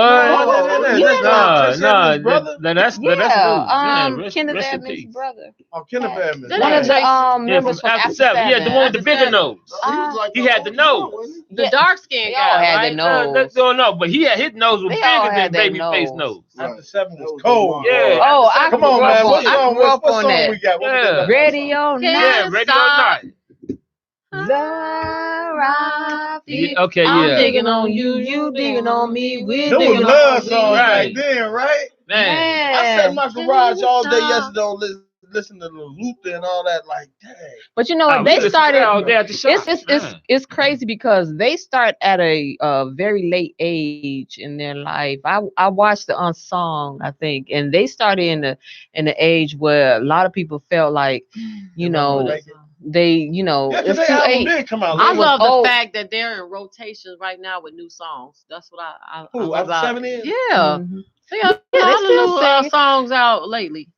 Yeah. No, that's news. Yeah, Kenneth rest in Edmonds' peace. brother. Oh, Kenneth Edmonds. That One ain't of the Jason. Yeah, members from After Seven. Yeah, the one with the After bigger Seven. nose. He was like He had the nose. The Yeah, dark skinned they all guy, had right? the nose. No, but his nose was They all bigger had than that Babyface nose. nose. After 7 was cold. Yeah. Oh, I Come grew on, man. up What on. I song? grew up What on song that. we got? What was Yeah. that? Ready or Can't not, Yeah, ready or stop. not. Okay, I'm yeah. digging on you, you digging on me, we Them was digging love on songs back Right. then, right? Man. I sat in my garage all day Stop. yesterday on listen to the Luther and all that. Like, dang. But you know what? We They listened to started. that all day at the shop. It's crazy because they start at a very late age in their life. I watched the Unsung, I think, and they started in the age where a lot of people felt like, you know, Make it. it's Because too their album late. did come out. I was love the old. fact that they're in rotation right now with new songs. That's what I Who, love after about 7 years? Yeah. Mhm. They got Yeah, a they lot of still new sing. songs out lately.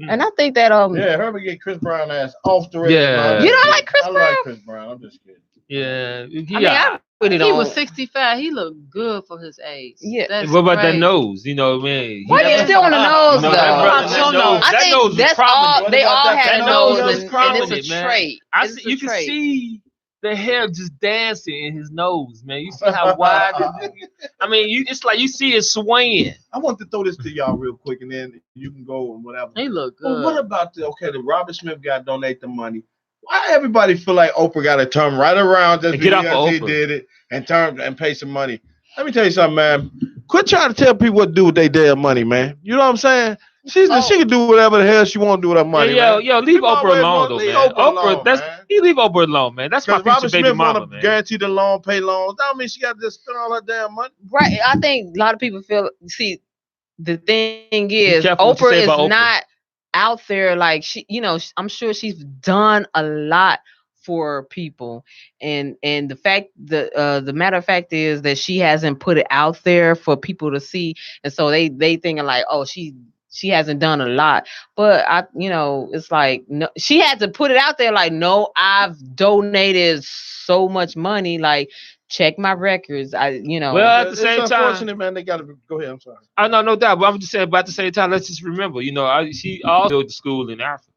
And I think that Yeah, Herbert get Chris Brown ass off the rails. Yeah. man. You don't like Chris I Brown? like Chris Brown. I'm just kidding. Yeah. I mean, I really He don't. was 65. He looked good for his age. Yeah. That's What about that crazy. nose? You know, man. Why you still on the nose No, though? that brother, About that your nose, nose. I that think nose was that's prominent. all. They all That had a nose nose, was and prominent, it's a man. trait. You can see the hair just dancing in his nose, man. You see how wide I mean, it's like you see it swaying. I want to throw this to y'all real quick, and then you can go and whatever. He looked Well, good. what about the Robert Smith guy donate the money? Why everybody feel like Oprah got to turn right around just And get off because of he Oprah. did it and turn and pay some money? Let me tell you something, man. Quit trying to tell people what to do with their damn money, man. You know what I'm saying? She can do whatever the hell she want to do with her money, man. Yo, leave People Oprah always alone, want though, to leave man. Oprah alone, man. You leave Oprah alone, man. That's my Because future Robert baby Smith mama, want to man. guarantee the loan, pay loans. That don't mean she got to just spend all her damn money. Right. I think a lot of people feel. See, the thing Be is, careful what you Oprah say is about Oprah. not out there like she. I'm sure she's done a lot for people, and the matter of fact is that she hasn't put it out there for people to see, and so they thinking like, oh, she hasn't done a lot, but it's like, no, she had to put it out there like, no, I've donated so much money, like, check my records. Well, at the It's same time, unfortunate, man. They got to go ahead. I'm sorry. I know, no doubt. But I'm just saying, about the same time, let's just remember, she also went to school in Africa.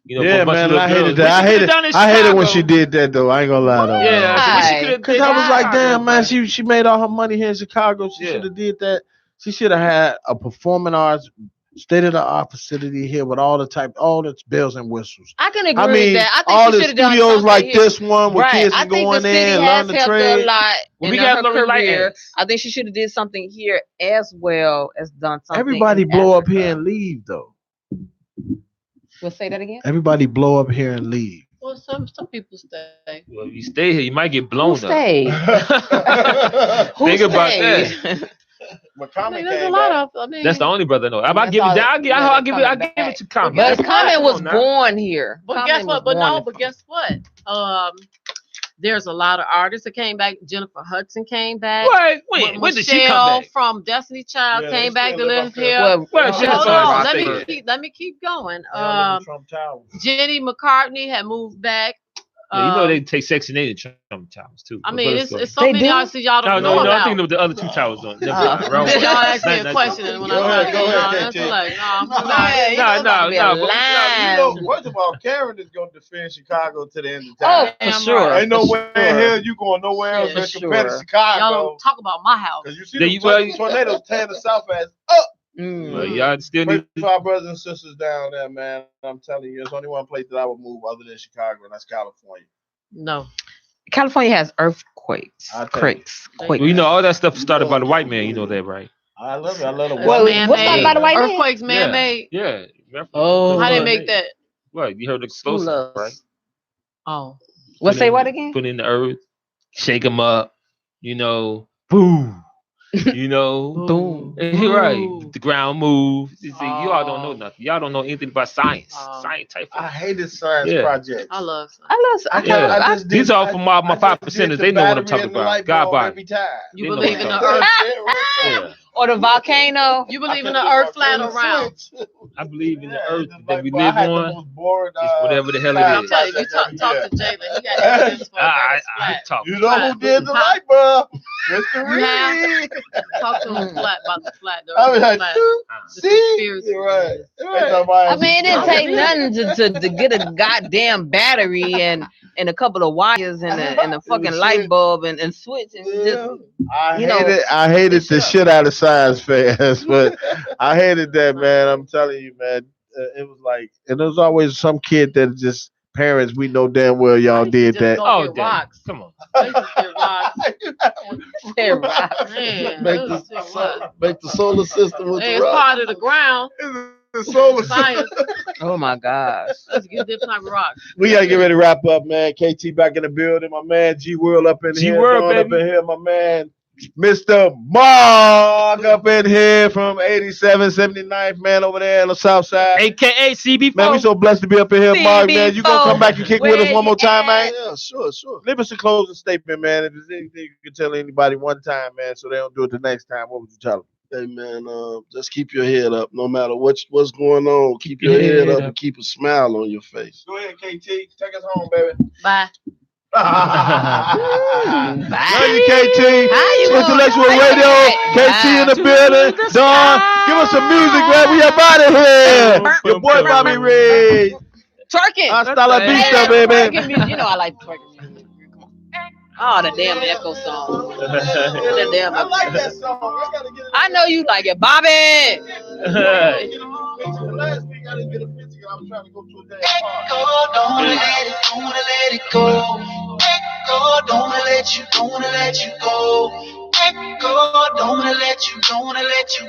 Yeah, man. I hated But that. she could've done in I hated when Chicago. she did that, though. I ain't gonna lie, though. Yeah, so what she Why? could have Because I was like, damn, man, she made all her money here in Chicago. She Yeah. should have did that. She should have had a performing arts, state-of-the-art facility here with all the bells and whistles. I can agree I mean, with that. I think all she the should have done studios something like here. this one where Right. kids I can think go the in city there and has learn the helped her a trade. lot Well, we in got her Lori career. Lighthouse. I think she should have did something here as well as done something. Everybody in blow up Africa. here and leave, though. We'll say that again. Everybody blow up here and leave. Well, some people stay. Well, if you stay here, you might get Who blown up. stayed? Who Think about stayed? that. But I Common mean, there's a came lot back. of. I mean, That's the only brother I know. I'll That's give it all- down. yeah, I'll they're give coming it back. to Common. But Guess Common what? was born here. But Common guess what? was But born no, in- but guess what? There's a lot of artists that came back. Jennifer Hudson came back. What? When did she come Michelle back? from Destiny Child Yeah, they came back still to live live up there. here. Well, Hold Jennifer Hold Hudson on, right there. let me keep going. They live in Trump Tower. Jenny McCartney had moved back. Yeah, they take Section 8 in Trump Towers too. I But mean, let's go. it's so They many do? artists that y'all don't No, know I'm about. thinking of the other two towers on. Y'all asked me a Not- question, and when Go I ahead, started, go ahead, that's KT. like, Man, you No, know, about to be a but- line. First of all, Karen is going to defend Chicago to the end of Oh, time. for Damn sure. right. Ain't no for way in sure. hell you going nowhere else Yeah, than for compared to sure. Chicago. y'all don't talk about my house. Because you see There the you go. tornadoes tearing the South ass up. Mm. Well, y'all still Pray need. for our brothers and sisters down there, man. I'm telling you, there's only one place that I would move other than Chicago, and that's California. No, California has earthquakes. I tell you. Quakes. Well, you know, all that stuff started by the white man. You know that, right? I love it. I love the Well, weather. what's that about the white man? earthquakes man-made. Yeah. Oh. How they make that? What? You heard the explosive, School us. right? Oh, What say what again? Put in the earth, shake them up. You know, boom. You know, Boom. you're right. The ground moves. You see, you all don't know nothing. Y'all don't know anything about science. Oh. Science type. I hated science Yeah. projects. I love. I love. These are from my 5%ers. They know what I'm talking about. God body. every time. You They know believe what in I'm the talking earth? Yeah. Or the volcano. You believe in the earth flat or round? I believe in the earth that Like, we bro, I live had the on. most bored, It's whatever the hell it I'm is. telling you, you talk to Jalen. He got evidence for I flat. talk. You know who did the light bulb? Mr. You have? Reed. Talk to him flat about the flat. The I earth was is like, flat. The see? conspiracy You're right. theories. I mean, it didn't take nothing to get a goddamn battery and a couple of wires and a fucking light bulb and switch and just I hated the shit out of science fans, but I hated that, man. I'm telling you, man. It was like, and there was always some kid that just parents we know damn well y'all did that. Oh, get rocks. Come on. I used to get rocks. They're rocks. Man, Make the solar system with hey, the it's rock. part of the ground. The solar Science. Oh my gosh. Let's get different type of rocks. We gotta get ready to wrap up, man. KT back in the building, my man. G World up in here, G-World, Dawn up baby. in here, my man. Mr. Mark up in here from 87, 79th, man, over there on the south side. AKA CB4. Man, we so blessed to be up in here, Mark, man. You gonna come back and kick with us Where one more you time, man? Yeah, sure. Leave us a closing statement, man. If there's anything you can tell anybody one time, man, so they don't do it the next time, what would you tell them? Hey man, just keep your head up. No matter what's going on, keep your head up and keep a smile on your face. Go ahead, KT. Take us home, baby. Bye. Love you, KT. How you Intellectual doing? Radio. KT in the building. Dawn, give us some music, man. We up out of here. Your boy Bobby Reed. Twerking. Hasta la Hey, vista, twerking baby. music. You know I like twerking music. Oh, the damn echo song. The damn I echo. like that song. I gotta get it. I know you like it, Bobby. Last week I didn't get a picture. I was trying to go to a damn party. Don't wanna let it go. Let go, don't wanna let you go. Let go, don't wanna let you